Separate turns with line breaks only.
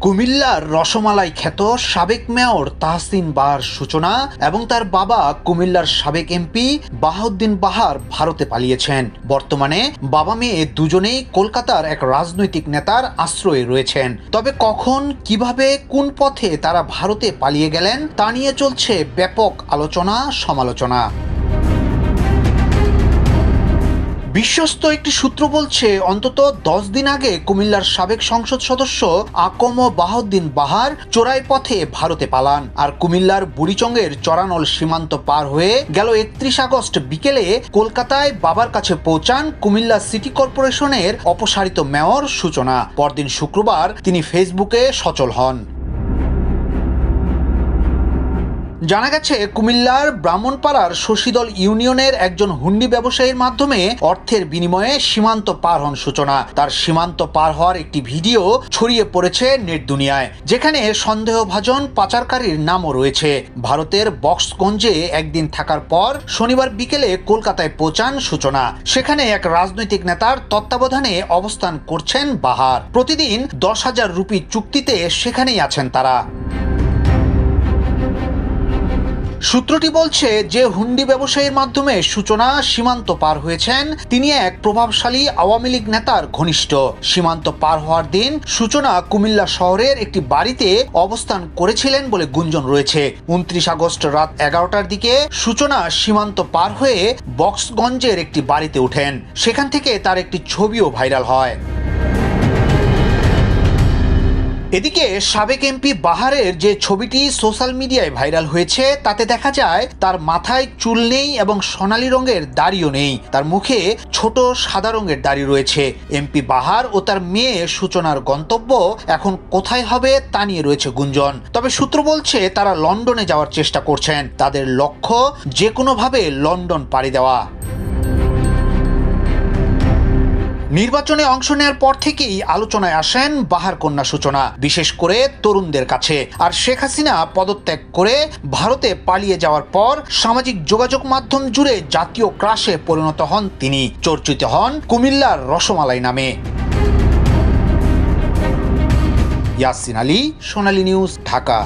কুমিল্লার রসমালাই খ্যাত সাবেক মেয়র তাহসিন বাহার সূচনা এবং তার বাবা কুমিল্লার সাবেক এমপি বাহাউদ্দিন বাহার ভারতে পালিয়েছেন। বর্তমানে বাবা মেয়ে দুজনেই কলকাতার এক রাজনৈতিক নেতার আশ্রয়ে রয়েছেন। তবে কখন, কিভাবে, কোন পথে তারা ভারতে পালিয়ে গেলেন তা নিয়ে চলছে ব্যাপক আলোচনা সমালোচনা। বিশ্বস্ত একটি সূত্র বলছে, অন্তত 10 দিন আগে কুমিল্লার সাবেক সংসদ সদস্য আকম বাহাউদ্দিন বাহার চোরাই পথে ভারতে পালান। আর কুমিল্লার বুড়িচংয়ের চরানল সীমান্ত পার হয়ে গেল 31 আগস্ট বিকেলে কলকাতায় বাবার কাছে পৌঁছান কুমিল্লা সিটি কর্পোরেশনের অপসারিত মেয়র সূচনা। পরদিন শুক্রবার তিনি ফেসবুকে সচল হন। জানা গেছে, কুমিল্লার ব্রাহ্মণপাড়ার শশীদল ইউনিয়নের একজন হুন্ডি ব্যবসায়ীর মাধ্যমে অর্থের বিনিময়ে সীমান্ত পার হন সূচনা। তার সীমান্ত পার হওয়ার একটি ভিডিও ছড়িয়ে পড়েছে নেট দুনিয়ায়, যেখানে সন্দেহভাজন পাচারকারীর নামও রয়েছে। ভারতের বক্সগঞ্জে একদিন থাকার পর শনিবার বিকেলে কলকাতায় পৌঁছান সূচনা। সেখানে এক রাজনৈতিক নেতার তত্ত্বাবধানে অবস্থান করছেন বাহার। প্রতিদিন 10,000 রুপি চুক্তিতে সেখানেই আছেন তারা। সূত্রটি বলছে যে হুন্ডি ব্যবসায়ীর মাধ্যমে সূচনা সীমান্ত পার হয়েছেন তিনি এক প্রভাবশালী আওয়ামী লীগ নেতার ঘনিষ্ঠ। সীমান্ত পার হওয়ার দিন সূচনা কুমিল্লা শহরের একটি বাড়িতে অবস্থান করেছিলেন বলে গুঞ্জন রয়েছে। 29 আগস্ট রাত 11টার দিকে সূচনা সীমান্ত পার হয়ে বক্সগঞ্জের একটি বাড়িতে ওঠেন। সেখান থেকে তার একটি ছবিও ভাইরাল হয়। এদিকে সাবেক এমপি বাহারের যে ছবিটি সোশ্যাল মিডিয়ায় ভাইরাল হয়েছে তাতে দেখা যায় তার মাথায় চুল নেই এবং সোনালী রঙের দাড়িও নেই। তার মুখে ছোট সাদা রঙের দাড়ি রয়েছে। এমপি বাহার ও তার মেয়ে সূচনার গন্তব্য এখন কোথায় হবে তা নিয়ে রয়েছে গুঞ্জন। তবে সূত্র বলছে তারা লন্ডনে যাওয়ার চেষ্টা করছেন। তাদের লক্ষ্য যে কোনোভাবে লন্ডন পাড়ি দেওয়া। নির্বাচনে অংশ নেওয়ার পর থেকেই আলোচনায় আসেন বাহার কন্যা সূচনা, বিশেষ করে তরুণদের কাছে। আর শেখ হাসিনা পদত্যাগ করে ভারতে পালিয়ে যাওয়ার পর সামাজিক যোগাযোগ মাধ্যম জুড়ে জাতীয় ক্রাশে পরিণত হন তিনি। চর্চিত হন কুমিল্লার রসমালাই নামে। ইয়াসিন আলী, সোনালী নিউজ, ঢাকা।